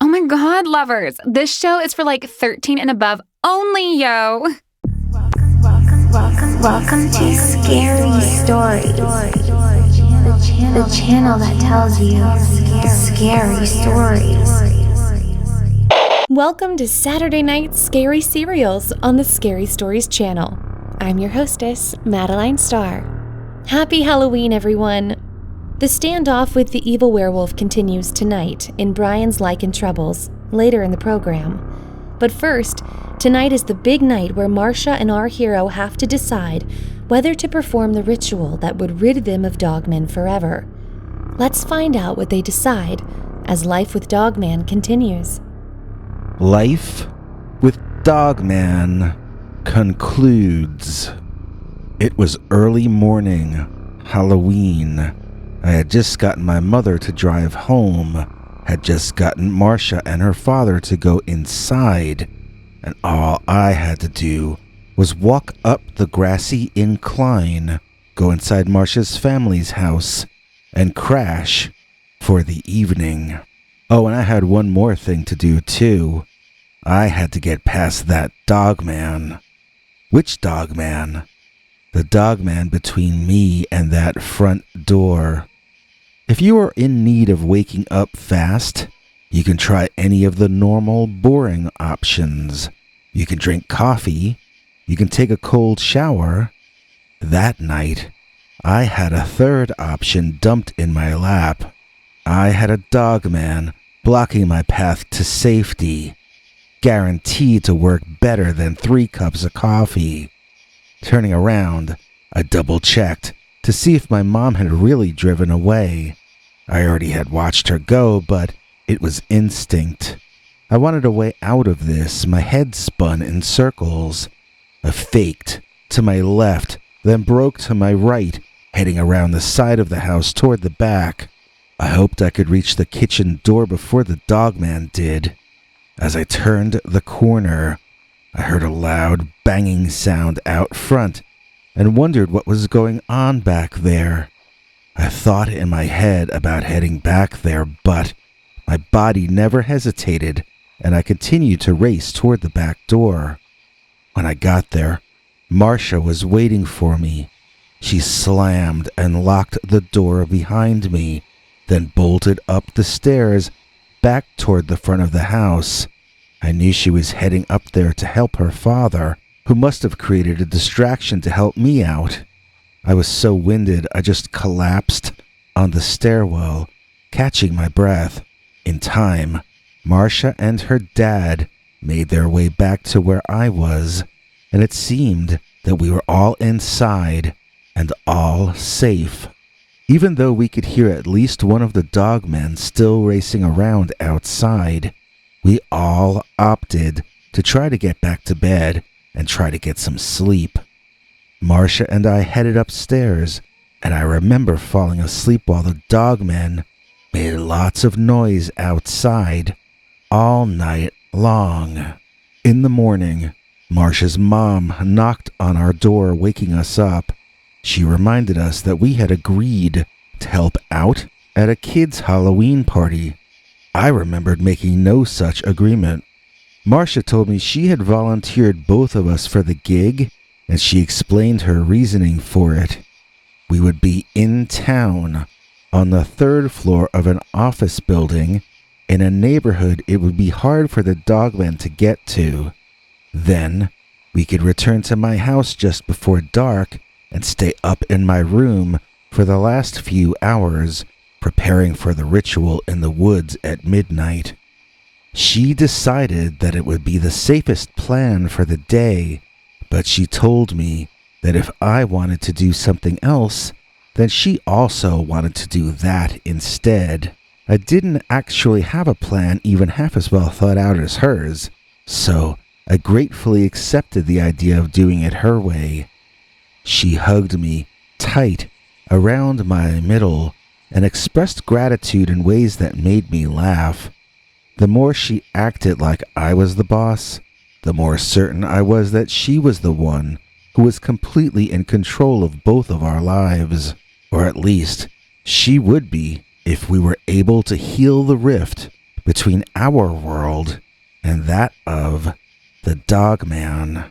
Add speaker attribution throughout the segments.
Speaker 1: Oh my god, lovers! This show is for like 13 and above only, yo!
Speaker 2: Welcome to Scary Stories, the channel that tells you scary stories.
Speaker 3: Welcome to Saturday Night Scary Serials on the Scary Stories channel. I'm your hostess, Madeline Starr. Happy Halloween, everyone! The standoff with the evil werewolf continues tonight in Bryan's Lycan Trobles, later in the program. But first, tonight is the big night where Marcia and our hero have to decide whether to perform the ritual that would rid them of Dogman forever. Let's find out what they decide as Life with Dogman continues.
Speaker 4: Life with Dogman concludes. It was early morning, Halloween. I had just gotten my mother to drive home, had just gotten Marcia and her father to go inside, and all I had to do was walk up the grassy incline, go inside Marcia's family's house, and crash for the evening. Oh, and I had one more thing to do too. I had to get past that Dogman. Which Dogman? The Dogman between me and that front door. If you are in need of waking up fast, you can try any of the normal, boring options. You can drink coffee. You can take a cold shower. That night, I had a third option dumped in my lap. I had a Dogman blocking my path to safety, guaranteed to work better than 3 cups of coffee. Turning around, I double-checked to see if my mom had really driven away. I already had watched her go, but it was instinct. I wanted a way out of this. My head spun in circles. I faked to my left, then broke to my right, heading around the side of the house toward the back. I hoped I could reach the kitchen door before the Dogman did. As I turned the corner, I heard a loud banging sound out front and wondered what was going on back there. I thought in my head about heading back there, but my body never hesitated, and I continued to race toward the back door. When I got there, Marcia was waiting for me. She slammed and locked the door behind me, then bolted up the stairs back toward the front of the house. I knew she was heading up there to help her father, who must have created a distraction to help me out. I was so winded I just collapsed on the stairwell, catching my breath. In time, Marcia and her dad made their way back to where I was, and it seemed that we were all inside and all safe. Even though we could hear at least one of the Dogmen still racing around outside, we all opted to try to get back to bed and try to get some sleep. Marcia and I headed upstairs, and I remember falling asleep while the Dogmen made lots of noise outside all night long. In the morning, Marcia's mom knocked on our door, waking us up. She reminded us that we had agreed to help out at a kid's Halloween party. I remembered making no such agreement. Marcia told me she had volunteered both of us for the gig, and she explained her reasoning for it. We would be in town, on the 3rd floor of an office building, in a neighborhood it would be hard for the Dogman to get to. Then, we could return to my house just before dark and stay up in my room for the last few hours, preparing for the ritual in the woods at midnight. She decided that it would be the safest plan for the day, but she told me that if I wanted to do something else, then she also wanted to do that instead. I didn't actually have a plan even half as well thought out as hers, so I gratefully accepted the idea of doing it her way. She hugged me tight around my middle and expressed gratitude in ways that made me laugh. The more she acted like I was the boss, the more certain I was that she was the one who was completely in control of both of our lives. Or at least, she would be if we were able to heal the rift between our world and that of the Dogman.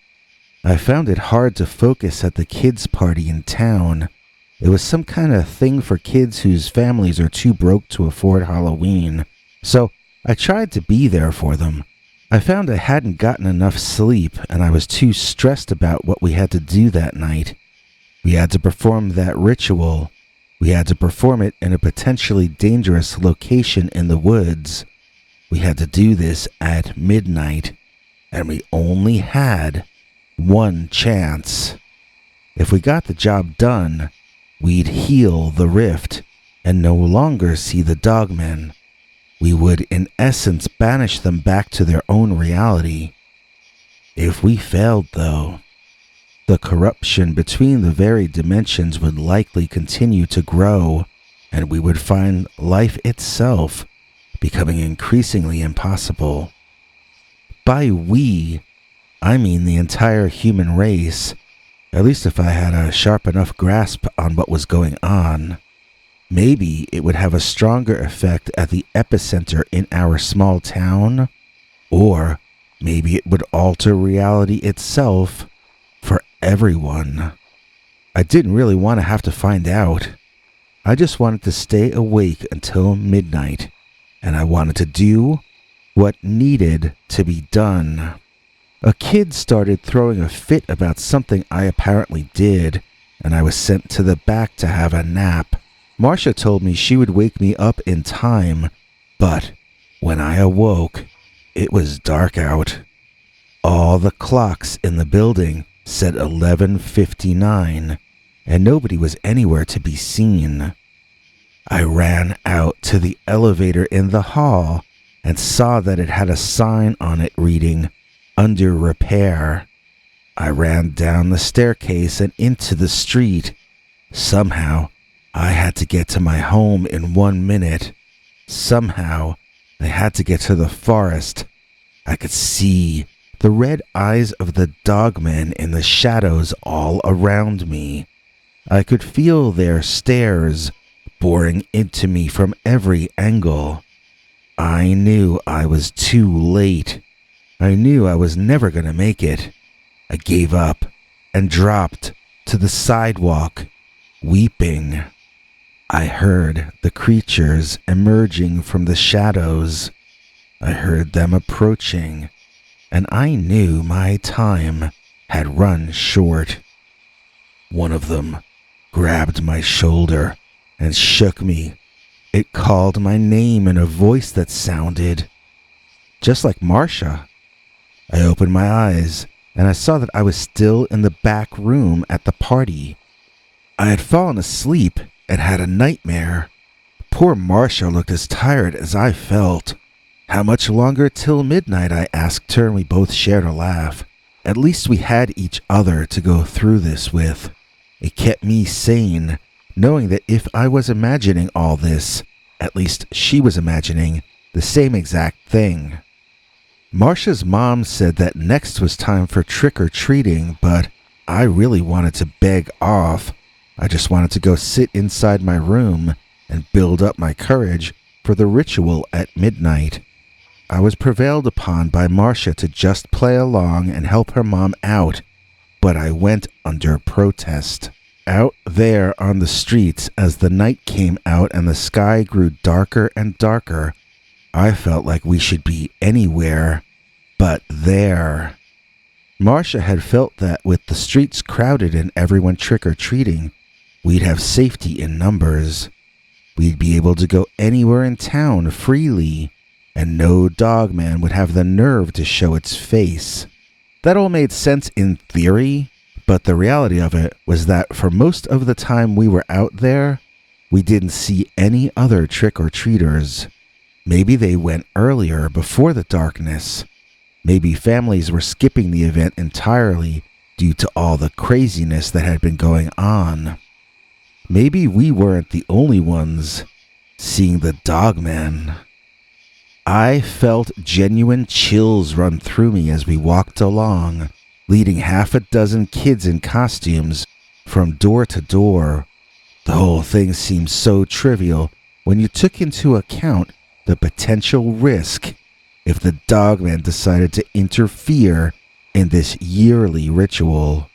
Speaker 4: I found it hard to focus at the kids' party in town. It was some kind of thing for kids whose families are too broke to afford Halloween, so I tried to be there for them. I found I hadn't gotten enough sleep, and I was too stressed about what we had to do that night. We had to perform that ritual. We had to perform it in a potentially dangerous location in the woods. We had to do this at midnight, and we only had one chance. If we got the job done, we'd heal the rift and no longer see the Dogmen. We would, in essence, banish them back to their own reality. If we failed, though, the corruption between the varied dimensions would likely continue to grow, and we would find life itself becoming increasingly impossible. By we, I mean the entire human race, at least if I had a sharp enough grasp on what was going on. Maybe it would have a stronger effect at the epicenter in our small town, or maybe it would alter reality itself for everyone. I didn't really want to have to find out. I just wanted to stay awake until midnight, and I wanted to do what needed to be done. A kid started throwing a fit about something I apparently did, and I was sent to the back to have a nap. Marcia told me she would wake me up in time, but when I awoke, it was dark out. All the clocks in the building said 11:59, and nobody was anywhere to be seen. I ran out to the elevator in the hall and saw that it had a sign on it reading, "Under repair." I ran down the staircase and into the street. Somehow, I had to get to my home in 1 minute. Somehow, I had to get to the forest. I could see the red eyes of the Dogmen in the shadows all around me. I could feel their stares boring into me from every angle. I knew I was too late. I knew I was never going to make it. I gave up and dropped to the sidewalk, weeping. I heard the creatures emerging from the shadows. I heard them approaching, and I knew my time had run short. One of them grabbed my shoulder and shook me. It called my name in a voice that sounded just like Marcia. I opened my eyes, and I saw that I was still in the back room at the party. I had fallen asleep and had a nightmare. Poor Marcia looked as tired as I felt. "How much longer till midnight?" I asked her, and we both shared a laugh. At least we had each other to go through this with. It kept me sane, knowing that if I was imagining all this, at least she was imagining the same exact thing. Marcia's mom said that next was time for trick-or-treating, but I really wanted to beg off. I just wanted to go sit inside my room and build up my courage for the ritual at midnight. I was prevailed upon by Marcia to just play along and help her mom out, but I went under protest. Out there on the streets, as the night came out and the sky grew darker and darker, I felt like we should be anywhere but there. Marcia had felt that with the streets crowded and everyone trick-or-treating, we'd have safety in numbers. We'd be able to go anywhere in town freely, and no Dogman would have the nerve to show its face. That all made sense in theory, but the reality of it was that for most of the time we were out there, we didn't see any other trick-or-treaters. Maybe they went earlier before the darkness. Maybe families were skipping the event entirely due to all the craziness that had been going on. Maybe we weren't the only ones seeing the Dogman. I felt genuine chills run through me as we walked along, leading half a dozen kids in costumes from door to door. The whole thing seemed so trivial when you took into account the potential risk if the Dogman decided to interfere in this yearly ritual.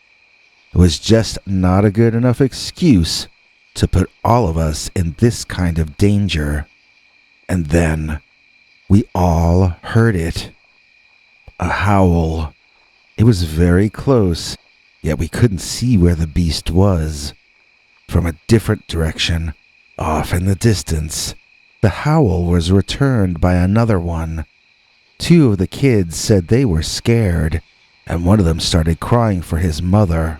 Speaker 4: It was just not a good enough excuse to put all of us in this kind of danger. And then we all heard it. A howl. It was very close, yet we couldn't see where the beast was. From a different direction, off in the distance, the howl was returned by another one. 2 of the kids said they were scared, and one of them started crying for his mother.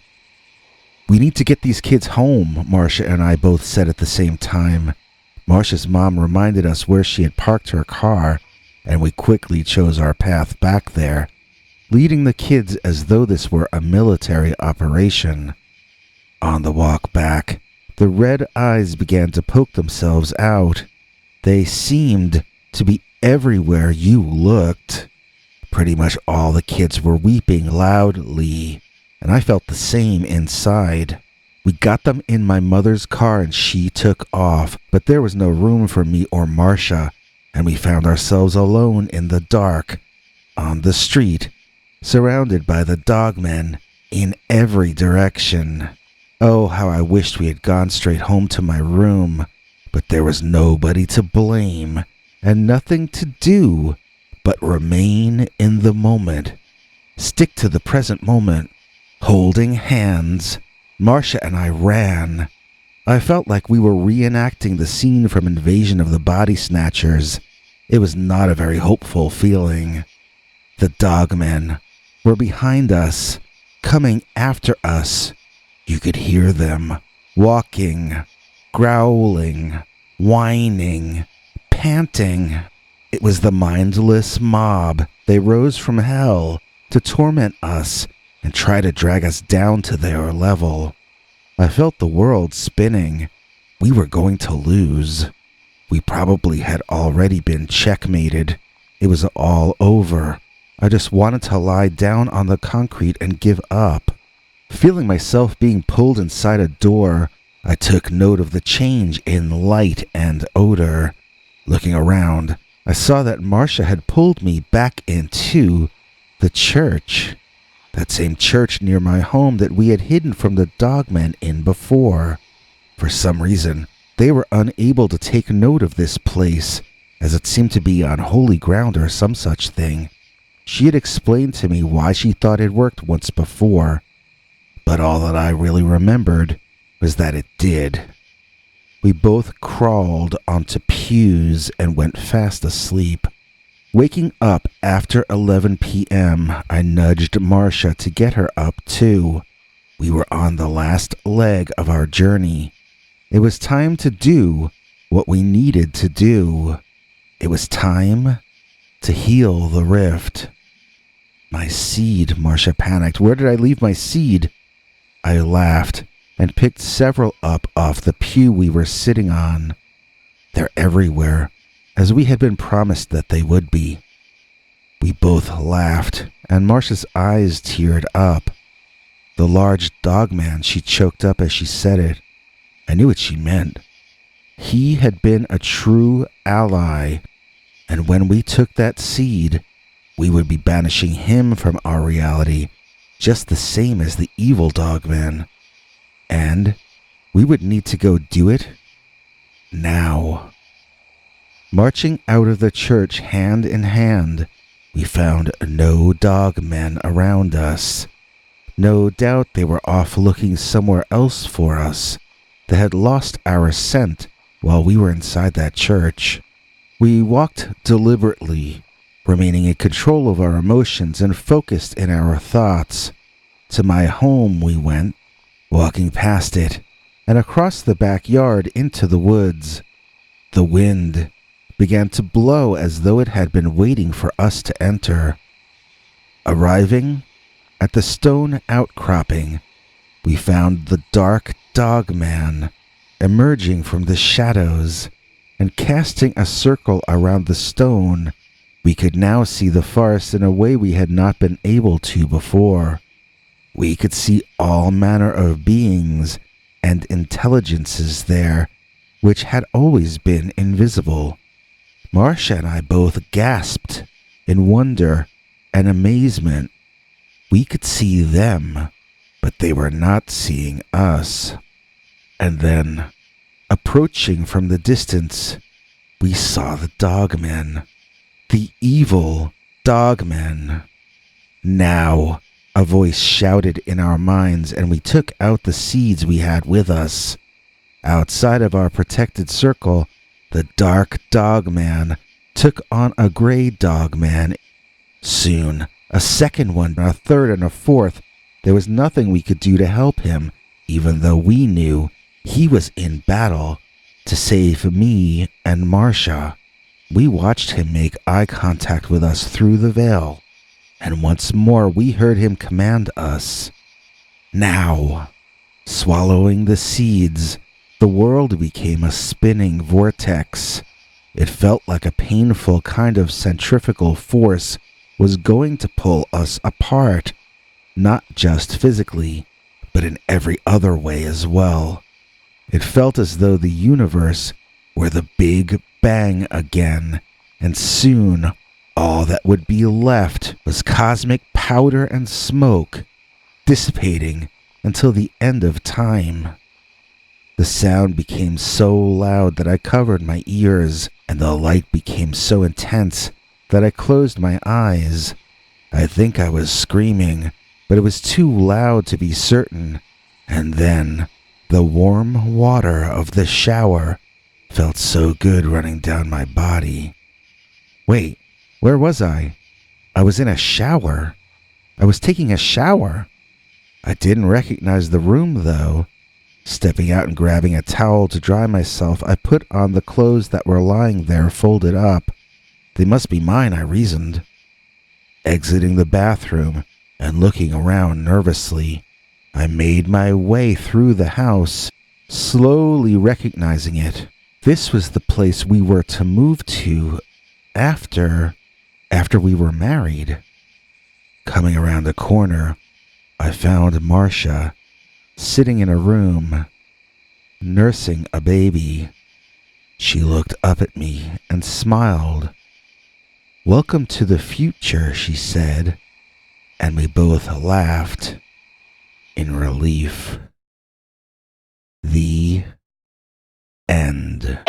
Speaker 4: "We need to get these kids home," Marcia and I both said at the same time. Marcia's mom reminded us where she had parked her car, and we quickly chose our path back there, leading the kids as though this were a military operation. On the walk back, the red eyes began to poke themselves out. They seemed to be everywhere you looked. Pretty much all the kids were weeping loudly, and I felt the same inside. We got them in my mother's car and she took off, but there was no room for me or Marcia, and we found ourselves alone in the dark, on the street, surrounded by the Dogmen in every direction. Oh, how I wished we had gone straight home to my room, but there was nobody to blame and nothing to do but remain in the moment. Stick to the present moment. Holding hands, Marcia and I ran. I felt like we were reenacting the scene from Invasion of the Body Snatchers. It was not a very hopeful feeling. The Dogmen were behind us, coming after us. You could hear them, walking, growling, whining, panting. It was the mindless mob. They rose from hell to torment us and try to drag us down to their level. I felt the world spinning. We were going to lose. We probably had already been checkmated. It was all over. I just wanted to lie down on the concrete and give up. Feeling myself being pulled inside a door, I took note of the change in light and odor. Looking around, I saw that Marcia had pulled me back into the church. That same church near my home that we had hidden from the Dogmen in before. For some reason, they were unable to take note of this place, as it seemed to be on holy ground or some such thing. She had explained to me why she thought it worked once before, but all that I really remembered was that it did. We both crawled onto pews and went fast asleep. Waking up after 11 p.m., I nudged Marcia to get her up too. We were on the last leg of our journey. It was time to do what we needed to do. It was time to heal the rift. My seed, Marcia panicked. Where did I leave my seed? I laughed and picked several up off the pew we were sitting on. They're everywhere, as we had been promised that they would be. We both laughed, and Marcia's eyes teared up. The large Dogman, she choked up as she said it. I knew what she meant. He had been a true ally, and when we took that seed, we would be banishing him from our reality, just the same as the evil Dogman. And we would need to go do it now. Marching out of the church hand in hand, we found no Dogmen around us. No doubt they were off looking somewhere else for us. They had lost our scent while we were inside that church. We walked deliberately, remaining in control of our emotions and focused in our thoughts. To my home we went, walking past it, and across the backyard into the woods. The wind began to blow as though it had been waiting for us to enter. Arriving at the stone outcropping, we found the dark Dogman emerging from the shadows and casting a circle around the stone. We could now see the forest in a way we had not been able to before. We could see all manner of beings and intelligences there, which had always been invisible. Marcia and I both gasped in wonder and amazement. We could see them, but they were not seeing us. And then, approaching from the distance, we saw the Dogman. The evil Dogman. Now, a voice shouted in our minds, and we took out the seeds we had with us. Outside of our protected circle, the dark Dogman took on a gray Dogman. Soon, a second one, a third, and a fourth. There was nothing we could do to help him, even though we knew he was in battle to save me and Marcia. We watched him make eye contact with us through the veil, and once more we heard him command us. Now, swallowing the seeds, the world became a spinning vortex. It felt like a painful kind of centrifugal force was going to pull us apart, not just physically, but in every other way as well. It felt as though the universe were the Big Bang again, and soon all that would be left was cosmic powder and smoke, dissipating until the end of time. The sound became so loud that I covered my ears, and the light became so intense that I closed my eyes. I think I was screaming, but it was too loud to be certain. And then, the warm water of the shower felt so good running down my body. Wait, where was I? I was in a shower. I was taking a shower. I didn't recognize the room, though. Stepping out and grabbing a towel to dry myself, I put on the clothes that were lying there folded up. They must be mine, I reasoned. Exiting the bathroom and looking around nervously, I made my way through the house, slowly recognizing it. This was the place we were to move to after we were married. Coming around a corner, I found Marcia sitting in a room, nursing a baby. She looked up at me and smiled. "Welcome to the future," she said, and we both laughed in relief. The end.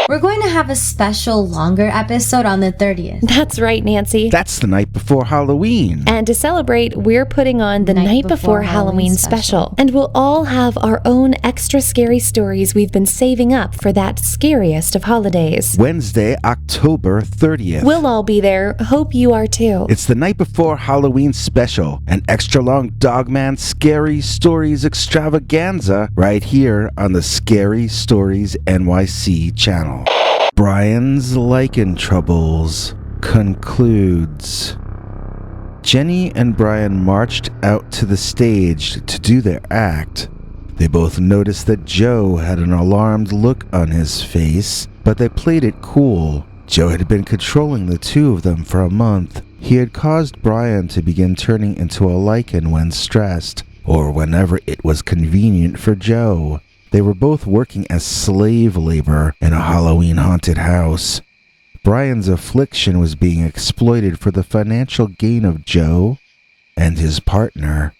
Speaker 5: We're going to have a special longer episode on the 30th.
Speaker 3: That's right, Nancy.
Speaker 4: That's the night before Halloween.
Speaker 3: And to celebrate, we're putting on the Night Before Halloween special. And we'll all have our own extra scary stories we've been saving up for that scariest of holidays.
Speaker 4: Wednesday, October 30th.
Speaker 3: We'll all be there. Hope you are too.
Speaker 4: It's the Night Before Halloween special, an extra-long Dogman Scary Stories extravaganza right here on the Scary Stories NYC channel. Bryan's Lycan Trobles concludes. Jenny and Bryan marched out to the stage to do their act. They both noticed that Joe had an alarmed look on his face, but they played it cool. Joe had been controlling the two of them for a month. He had caused Bryan to begin turning into a Lycan when stressed, or whenever it was convenient for Joe. They were both working as slave labor in a Halloween haunted house. Bryan's affliction was being exploited for the financial gain of Joe and his partner.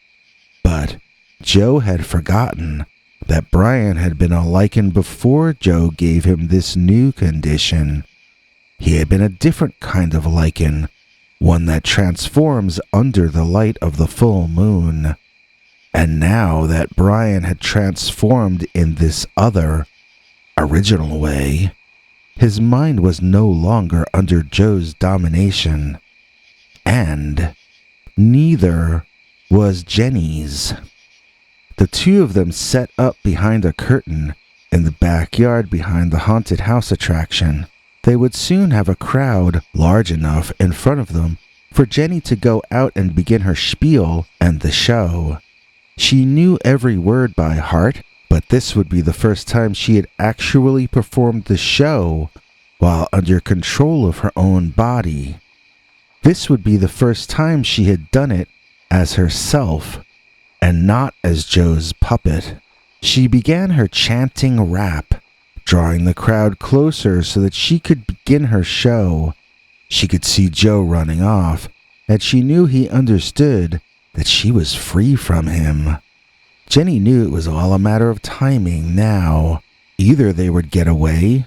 Speaker 4: But Joe had forgotten that Bryan had been a Lycan before Joe gave him this new condition. He had been a different kind of Lycan, one that transforms under the light of the full moon. And now that Bryan had transformed in this other, original way, his mind was no longer under Joe's domination. And neither was Jenny's. The two of them set up behind a curtain in the backyard behind the haunted house attraction. They would soon have a crowd large enough in front of them for Jenny to go out and begin her spiel and the show. She knew every word by heart, but this would be the first time she had actually performed the show while under control of her own body. This would be the first time she had done it as herself and not as Joe's puppet. She began her chanting rap, drawing the crowd closer so that she could begin her show. She could see Joe running off, and she knew he understood that she was free from him. Jenny knew it was all a matter of timing now. Either they would get away,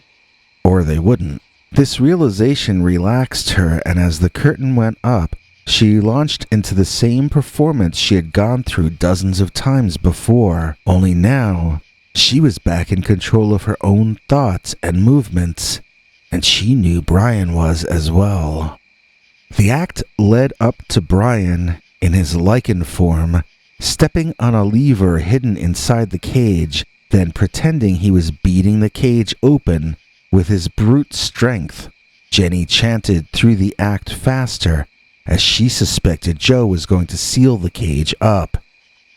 Speaker 4: or they wouldn't. This realization relaxed her, and as the curtain went up, she launched into the same performance she had gone through dozens of times before, only now she was back in control of her own thoughts and movements, and she knew Bryan was as well. The act led up to Bryan in his Lycan form, stepping on a lever hidden inside the cage, then pretending he was beating the cage open with his brute strength. Jenny chanted through the act faster, as she suspected Joe was going to seal the cage up.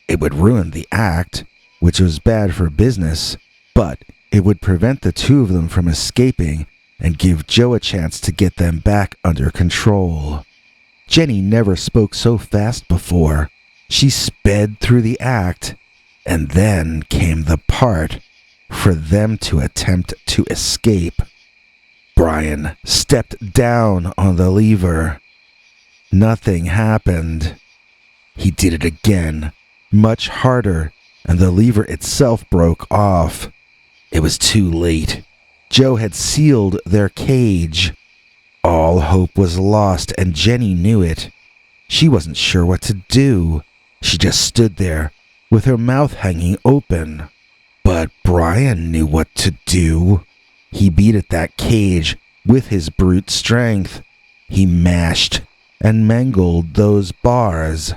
Speaker 4: It would ruin the act, which was bad for business, but it would prevent the two of them from escaping and give Joe a chance to get them back under control. Jenny never spoke so fast before. She sped through the act, and then came the part for them to attempt to escape. Bryan stepped down on the lever. Nothing happened. He did it again, much harder, and the lever itself broke off. It was too late. Joe had sealed their cage. All hope was lost, and Jenny knew it. She wasn't sure what to do. She just stood there, with her mouth hanging open. But Bryan knew what to do. He beat at that cage with his brute strength. He mashed and mangled those bars,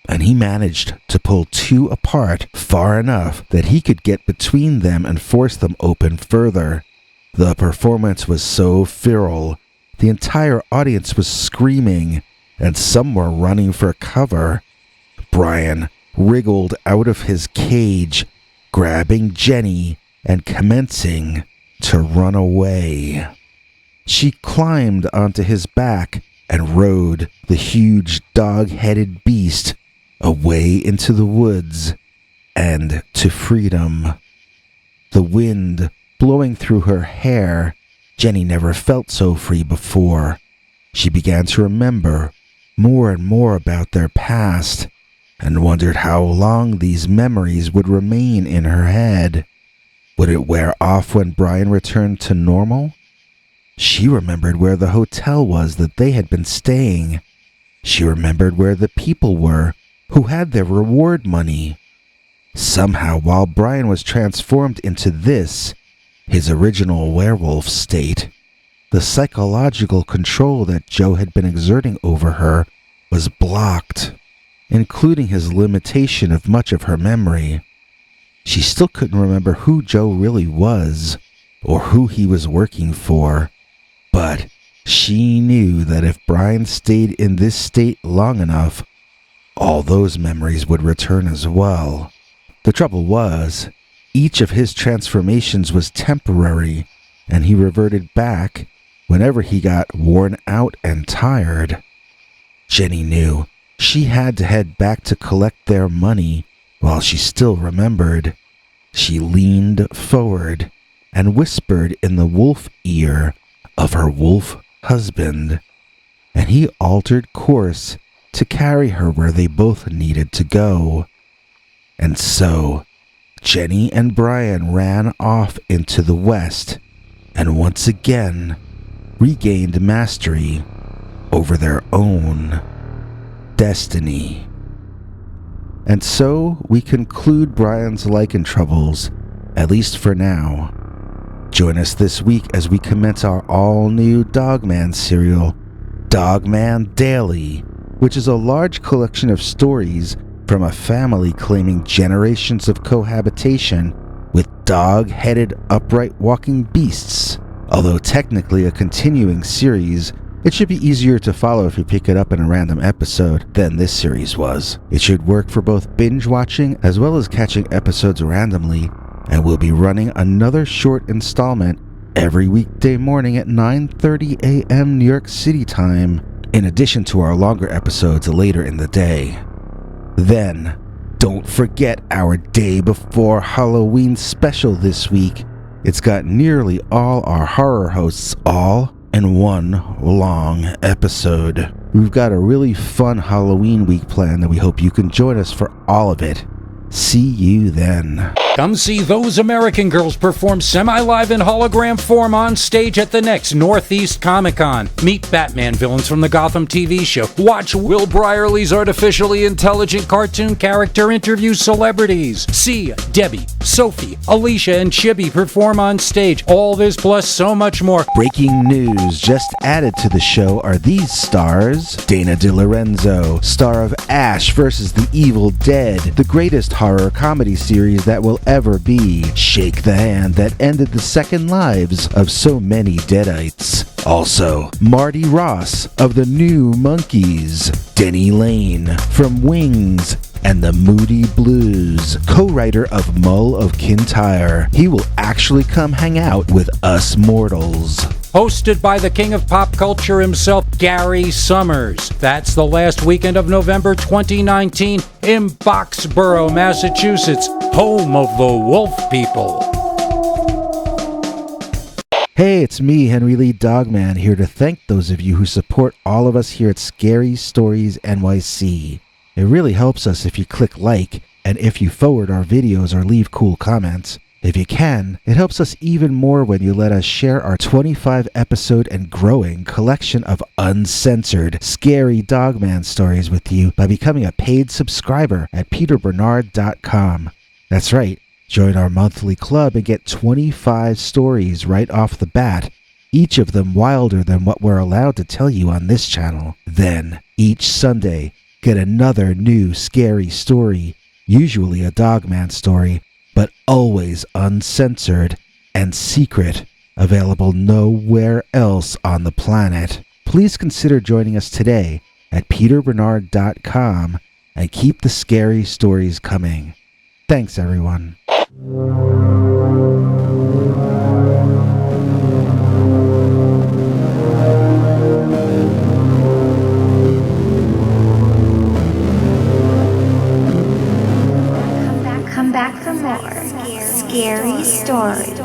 Speaker 4: and he managed to pull two apart far enough that he could get between them and force them open further. The performance was so feral, the entire audience was screaming, and some were running for cover. Bryan wriggled out of his cage, grabbing Jenny and commencing to run away. She climbed onto his back and rode the huge dog-headed beast away into the woods and to freedom. The wind blowing through her hair, Jenny never felt so free before. She began to remember more and more about their past and wondered how long these memories would remain in her head. Would it wear off when Bryan returned to normal? She remembered where the hotel was that they had been staying. She remembered where the people were who had their reward money. Somehow, while Bryan was transformed into this, his original werewolf state, the psychological control that Joe had been exerting over her was blocked, including his limitation of much of her memory. She still couldn't remember who Joe really was, or who he was working for. But she knew that if Bryan stayed in this state long enough, all those memories would return as well. The trouble was, each of his transformations was temporary, and he reverted back whenever he got worn out and tired. Jenny knew she had to head back to collect their money while she still remembered. She leaned forward and whispered in the wolf ear of her wolf husband, and he altered course to carry her where they both needed to go. And so, Jenny and Bryan ran off into the west, and once again regained mastery over their own destiny. And so we conclude Bryan's Lycan troubles, at least for now. Join us this week as we commence our all-new Dogman serial, Dogman Daily, which is a large collection of stories from a family claiming generations of cohabitation with dog-headed, upright-walking beasts. Although technically a continuing series, it should be easier to follow if you pick it up in a random episode than this series was. It should work for both binge-watching as well as catching episodes randomly, and we'll be running another short installment every weekday morning at 9:30 a.m. New York City time, in addition to our longer episodes later in the day. Then, don't forget our day before Halloween special this week, It's got nearly all our horror hosts all in one long episode. We've got a really fun Halloween week planned and we hope you can join us for all of it. See you then.
Speaker 6: Come see those American girls perform semi-live in hologram form on stage at the next Northeast Comic-Con. Meet Batman villains from the Gotham TV show. Watch Will Brierly's artificially intelligent cartoon character interview celebrities. See Debbie, Sophie, Alicia, and Chibi perform on stage. All this plus so much more.
Speaker 4: Breaking news just added to the show are these stars. Dana DeLorenzo, star of Ash vs. the Evil Dead, the greatest horror comedy series that will ever be. Shake the hand that ended the second lives of so many Deadites. Also, Marty Ross of the New Monkees, Denny Lane from Wings and the Moody Blues, co-writer of Mull of Kintyre. He will actually come hang out with us mortals.
Speaker 6: Hosted by the king of pop culture himself, Gary Summers. That's the last weekend of November 2019 in Boxborough, Massachusetts, home of the Wolf People.
Speaker 4: Hey, it's me, Henry Lee Dogman, here to thank those of you who support all of us here at Scary Stories NYC. It really helps us if you click like and if you forward our videos or leave cool comments. If you can, it helps us even more when you let us share our 25 episode and growing collection of uncensored, scary Dogman stories with you by becoming a paid subscriber at peterbernard.com. That's right, join our monthly club and get 25 stories right off the bat, each of them wilder than what we're allowed to tell you on this channel. Then, each Sunday, get another new scary story, usually a Dogman story, but always uncensored and secret, available nowhere else on the planet. Please consider joining us today at peterbernard.com and keep the scary stories coming. Thanks, everyone.
Speaker 2: Come back for more scary stories.